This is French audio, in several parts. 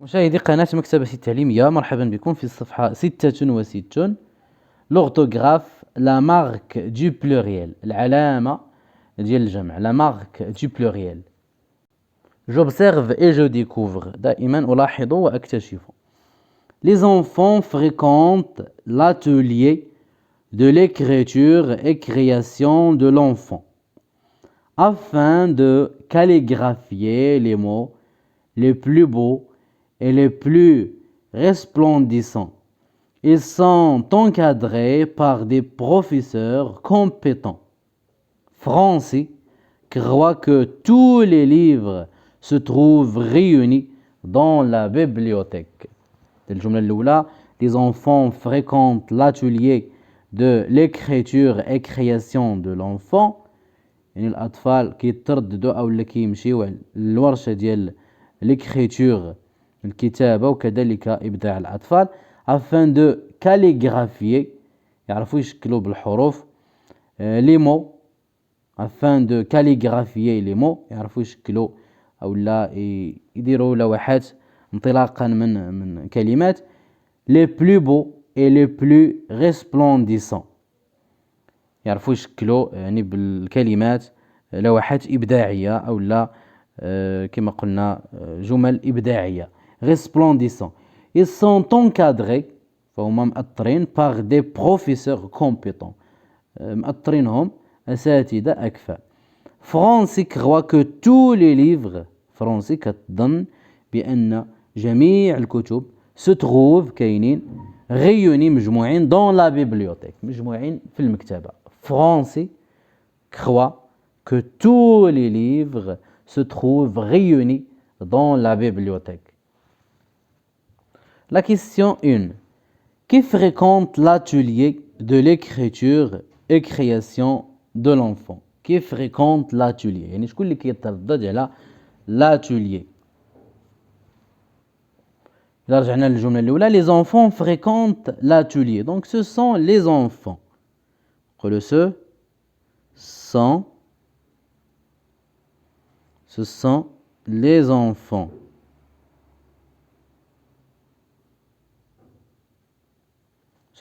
مشاهدي قناة مكتبة التعليمية، مرحبا بكم في الصفحة 66. لورتوغراف لا مارك دو بلوريال، العلامة ديال الجمع، لا مارك دو بلوريال. J'observe et je découvre، دائما ألاحظ وأكتشف. Les enfants fréquentent l'atelier de l'écriture et création de l'enfant afin de calligraphier les mots les plus beaux et les plus resplendissants. Ils sont encadrés par des professeurs compétents. Francis croit que tous les livres se trouvent réunis dans la bibliothèque. الجملة الأولى: Les enfants fréquentent l'atelier de l'écriture et création de l'enfant. يعني الأطفال كيترددوا أو اللي كيمشيو الورشة ديال l'écriture، الكتابة، وكذلك إبداع الأطفال. afin de calligraphier، يعرفوا يشكلوا بالحروف. les mots، afin de calligraphier les mots، يعرفوا يشكلوا أو لا يديروا لوحات انطلاقا من كلمات. les plus beaux et les plus resplendissants، يعرفوا يشكلوا يعني بالكلمات لوحات إبداعية أو لا كما قلنا جمل إبداعية. resplendissants. Ils sont encadrés، فهم مأطرين par des professeurs compétents، مأطرينهم أساتذة أكفاء. فرانسي croit que tous les livres، فرانسي كتظن بأن جميع الكتب se trouvent، كاينين، réunis، مجموعين، dans la bibliothèque، مجموعين في المكتبة. فرانسي croit que tous les livres se trouvent réunis dans la bibliothèque. La question 1. Qui fréquente l'atelier de l'écriture et création de l'enfant؟ Qui fréquente l'atelier؟ يعني شكون اللي كيتردد على l'atelier؟ إذا رجعنا للجملة الأولى: Les enfants fréquentent l'atelier. Donc ce sont les enfants. نقولوا ce sont les enfants.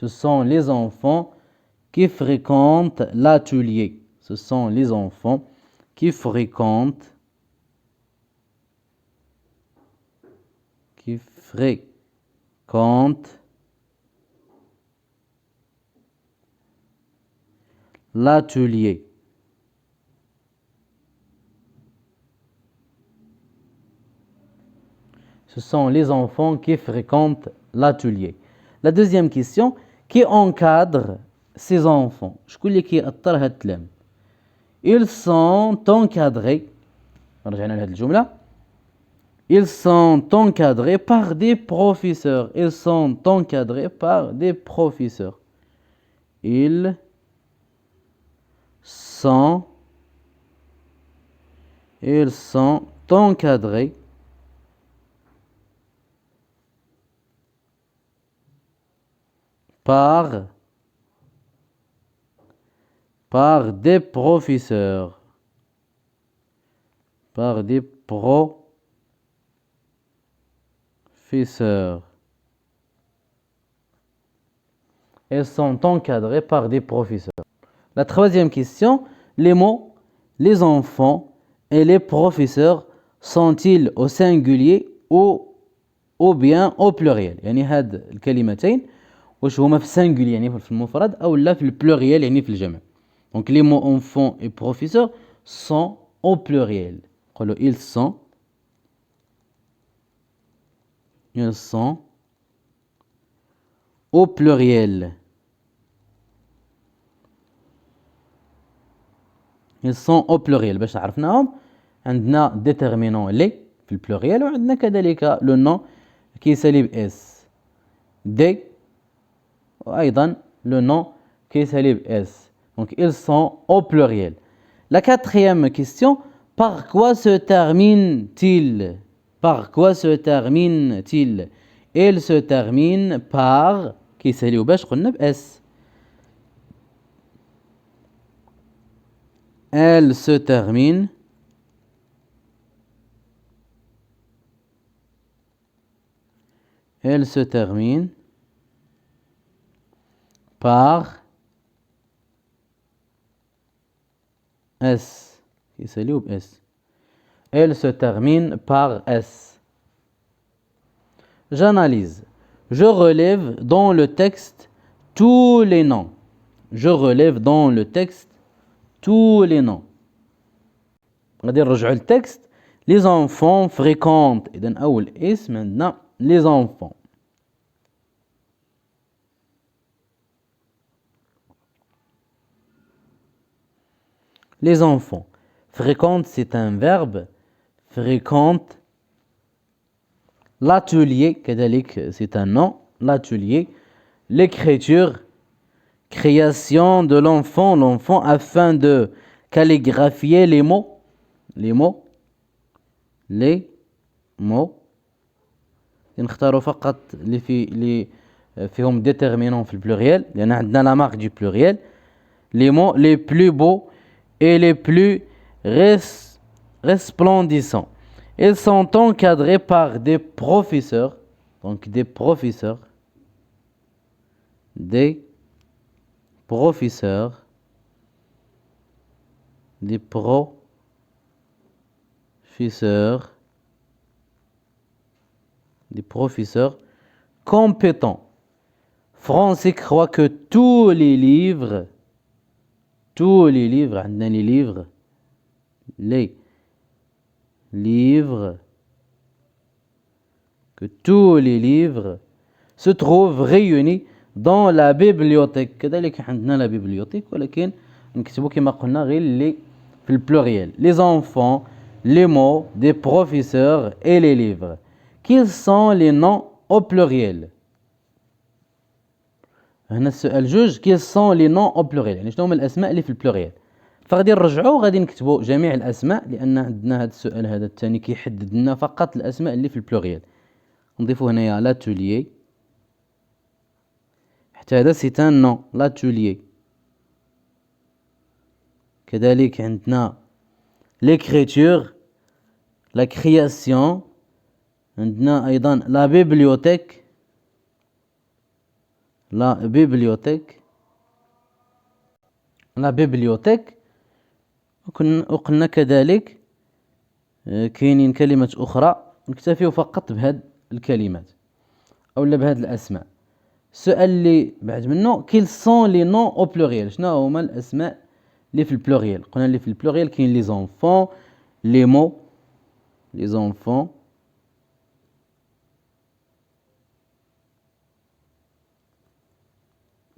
Ce sont les enfants qui fréquentent l'atelier. Ce sont les enfants qui fréquentent l'atelier. Ce sont les enfants qui fréquentent l'atelier. La deuxième question: qui encadre ces enfants؟ شكون اللي كيأطر هاد الكلام؟ Ils sont encadrés، رجعنا لهاد الجملة. Ils sont encadrés par des professeurs. Ils sont encadrés par des professeurs. Ils sont encadrés par des professeurs. Par des professeurs. Elles sont encadrées par des professeurs. La troisième question: les mots les enfants et les professeurs sont-ils au singulier ou bien au pluriel؟ يعني هاد الكلمتين واش هما في السنجولي يعني في المفرد أو لا في البلوريال يعني في الجمع. Donc les mots enfants et professeurs sont au pluriel. نقولوا ils sont au pluriel. Ils sont au pluriel. باش عرفناهم عندنا déterminant les في البلوريال، وعندنا كذلك le nom كيسالي ب s، des، وأيضا le nom كيسالي ب s. Donc ils sont au pluriel. La quatrième question: par quoi se termine-t-il؟ Par quoi se termine-t-il؟ Il se termine par كيساليو باش قلنا ب s. Elle se termine Elle se termine par S. S. Elle se termine par S. J'analyse. Je relève dans le texte tous les noms. Je relève dans le texte tous les noms. غادي نرجعوا للتكست. Les enfants fréquentent. إذن أول اسم عندنا les enfants. Les enfants. Fréquente, c'est un verbe. Fréquente. L'atelier, كذلك, c'est un nom. L'atelier. L'écriture. Création de l'enfant. L'enfant afin de calligraphier les mots. Les mots. Les mots. نختاروا فقط اللي فيهم déterminant في البلوريال لأن عندنا la marque du pluriel. Les mots les plus beaux et les plus resplendissants. Ils sont encadrés par des professeurs. Donc des professeurs. Des professeurs. Des professeurs. Des professeurs compétents. Français croit que tous les livres, عندنا les livres, que tous les livres se trouvent réunis dans la bibliothèque. كذلك عندنا la bibliothèque ولكن نكتبوا كما قلنا غير اللي في البلوريال. Les enfants, les mots, des professeurs et les livres. Quels sont les noms au pluriel؟ هنا السؤال جوج. Quels sont les noms au pluriel؟ يعني شنو هما الأسماء اللي في البلوريال؟ فغادي نرجعوا وغادي نكتبوا جميع الأسماء لأن عندنا هذا السؤال هذا الثاني كيحدد لنا فقط الأسماء اللي في البلوريال. نضيفوا هنايا l'atelier. حتى هذا c'est un nom. l'atelier. كذلك عندنا l'écriture, la création. عندنا أيضا la bibliothèque. La bibliothèque. La bibliothèque. وقلنا كذلك كاينين كلمة أخرى نكتفي فقط بهذه الكلمات أو بهذه الأسماء. السؤال اللي بعد منه quels sont les noms au pluriel؟ شنو هما الأسماء اللي في البلوريال؟ قلنا اللي في البلوريال كاين les enfants, les mots, les enfants,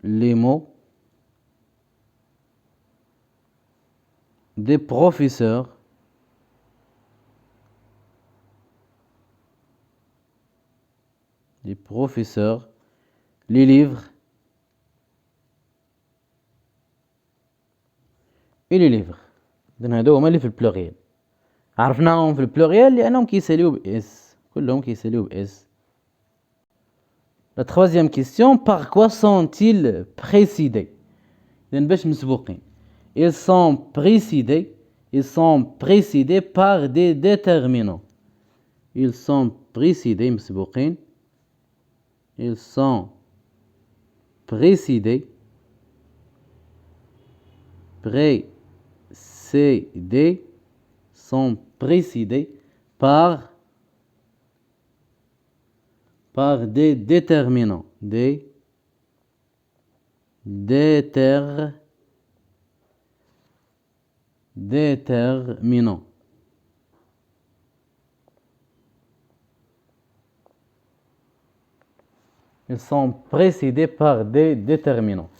les mots, des professeurs, les livres et les livres. إذن هادو هما اللي في البلوريال. عرفناهم في البلوريال لأنهم كيساليو بإس. كلهم كيساليو بإس. La troisième question, par quoi sont-ils précédés؟ إذن باش مسبوقين. Ils sont précédés par des déterminants. Ils sont précédés مسبوقين. Ils sont précédés par des déterminants. Des déterminants. Ils sont précédés par des déterminants.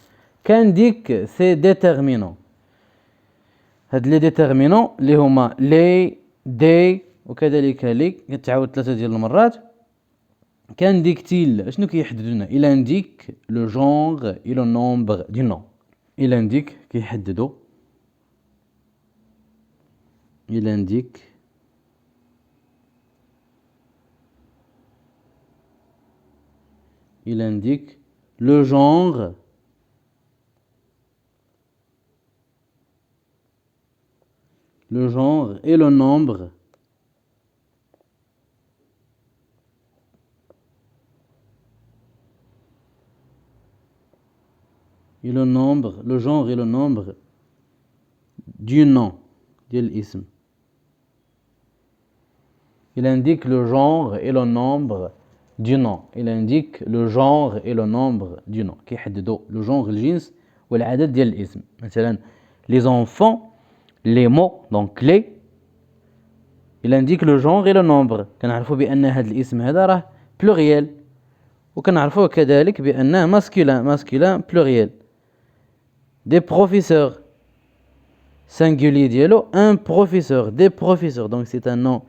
Qu'indiquent ces déterminants؟ هاد لي ديترمينون اللي هما لي دي وكذلك لي كتعاود 3 ديال المرات. qu'indique-t-il؟ اشنو كيحدد لنا؟ il indique le genre et le nombre du nom. il indique كيحددو. il indique le genre et le nombre et le nombre, le genre et le nombre du nom ديال الاسم. Il indique le genre et le nombre du nom. Il indique le genre et le nombre du nom. كيحددوا le genre الجنس والعدد ديال الاسم. مثلا les enfants, les mots, donc les, il indique le genre et le nombre. كنعرفوا بأن هذا الاسم هذا راه pluriel. وكنعرفوه كذلك بأنه masculin pluriel. Des professeurs, singulier ديالو un professeur, des professeurs, donc c'est un nom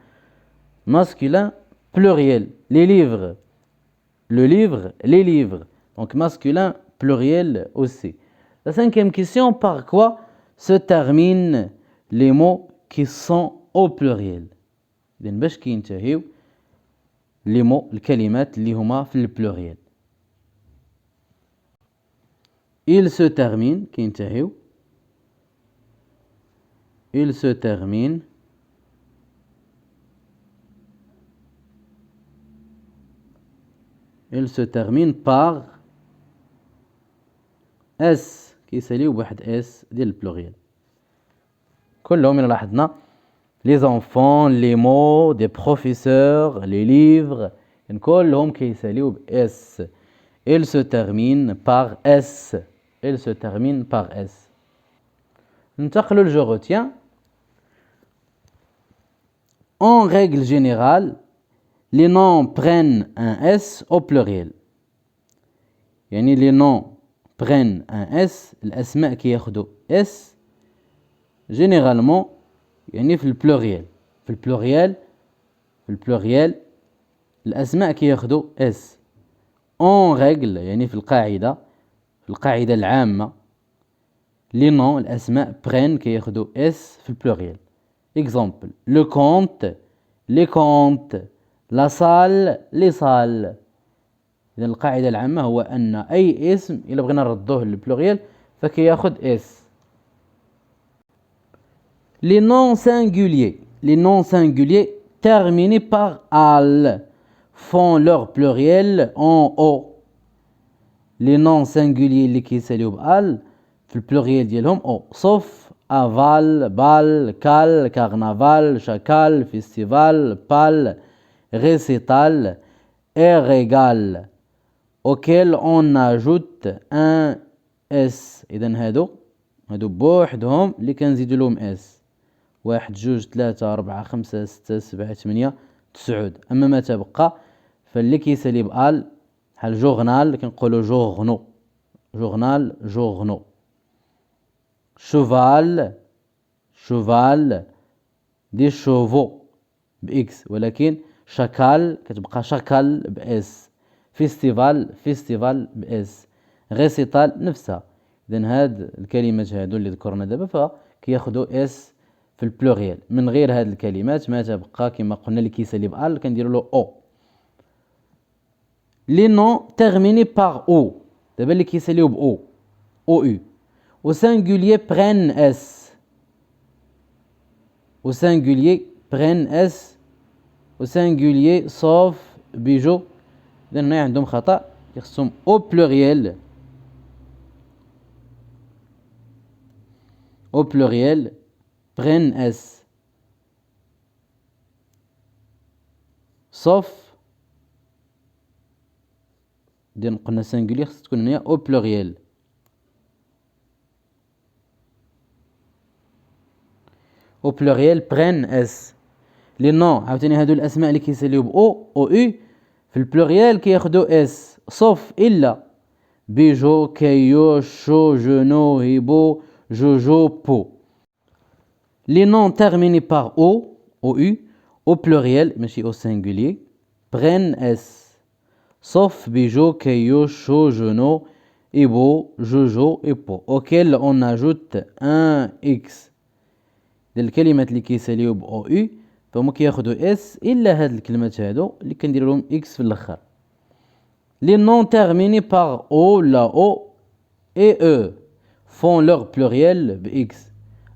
masculin pluriel. Les livres, le livre, les livres, donc masculin pluriel aussi. La cinquième question, par quoi se terminent les mots qui sont au pluriel. إذن باش كينتهيو les mots, الكلمات اللي هما في البلوريال. Il se termine كينتهيو. Il se termine par S كيساليو بواحد S ديال البلوريال. كلهم إلا لاحظنا les enfants, les mots, des professeurs, les livres, كلهم كيساليو ب S. Il se termine par S. Il se termine par S. ننتقلوا je retiens. En règle générale, les noms prennent un S au pluriel. يعني les noms prennent un S, الأسماء كياخدوا S généralement يعني في البلوريال. في البلوريال الأسماء كياخدوا S. En règle يعني في القاعدة العامة les noms الأسماء prennent كياخدوا S في البلوريال. Exemple, le compte, les comptes, la salle, les salles. إذا القاعدة العامة هو أن أي اسم إلا بغينا نردوه للبلوريال فكياخد S. Les noms singuliers terminés par al font leur pluriel en O. Les noms singuliers اللي كيساليو بال في البلوريال ديالهم O, sauf aval, bal, cal, carnaval, chacal, festival, pal, récital et régal, auquel on ajoute un S. إذن هادو بوحدهم اللي كنزيدو لهم S. 1 2 3 4 5 6 7 8 9. أما ما تبقى فاللي كيسالي بال بحال جورنال كنقولو جورنو. cheval, des chevaux بإكس، ولكن شاكال كتبقى شاكال بإس. فيستيفال بإس. غيسيطال نفسها. إذن هاد الكلمات هادو اللي ذكرنا دابا فكياخدو إس في البلوريال. من غير هاد الكلمات ما تبقى كما قلنا اللي كيسالي بال كنديرو له أو. Les noms terminés par O. دابا اللي كيساليو ب O. OU. Au singulier prennent S. Au singulier sauf بيجو. إذن هنا عندهم خطأ يخصهم au pluriel. prennent S. sauf إذن قلنا singulier خص تكون هنا au pluriel. au pluriel prennent S. les noms عاوتاني هادو الأسماء اللي كيساليو ب O OU في البلوريال كياخدو S sauf إلا بيجو كيو شو جنو هيبو جوجو بو. les noms terminés par OU au pluriel ماشي au singulier prennent S sauf بيجو كيو شو جنو هيبو جوجو et بو auquel on ajoute un X. الكلمات اللي كيساليو ب OU فهما كياخدوا S إلا هاد الكلمات هادو اللي كندير لهم X في الآخر. les noms terminés par O, la O et E font leur pluriel ب X.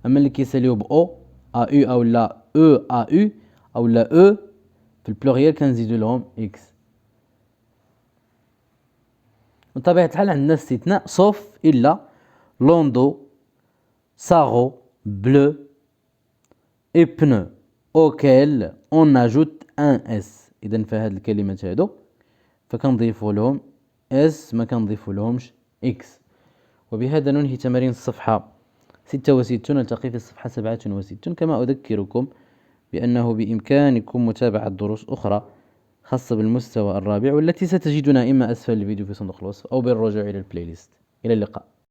أما اللي كيساليو ب O AU أو لا E AU أو لا E في البلوريال كنزيدو لهم X. بطبيعة الحال عندنا استثناء sauf إلا لوندو ساغو بلو et pneu auquel on ajoute un s. إذن فهاد الكلمات هادو فكنضيفوا لهم s ما كنضيفوا لهمش x. وبهذا ننهي تمارين الصفحة 66. نلتقي في الصفحة 67. كما أذكركم بأنه بإمكانكم متابعة دروس أخرى خاصة بالمستوى الرابع والتي ستجدنا إما أسفل الفيديو في صندوق الوصف أو بالرجوع إلى البلاي ليست. إلى اللقاء.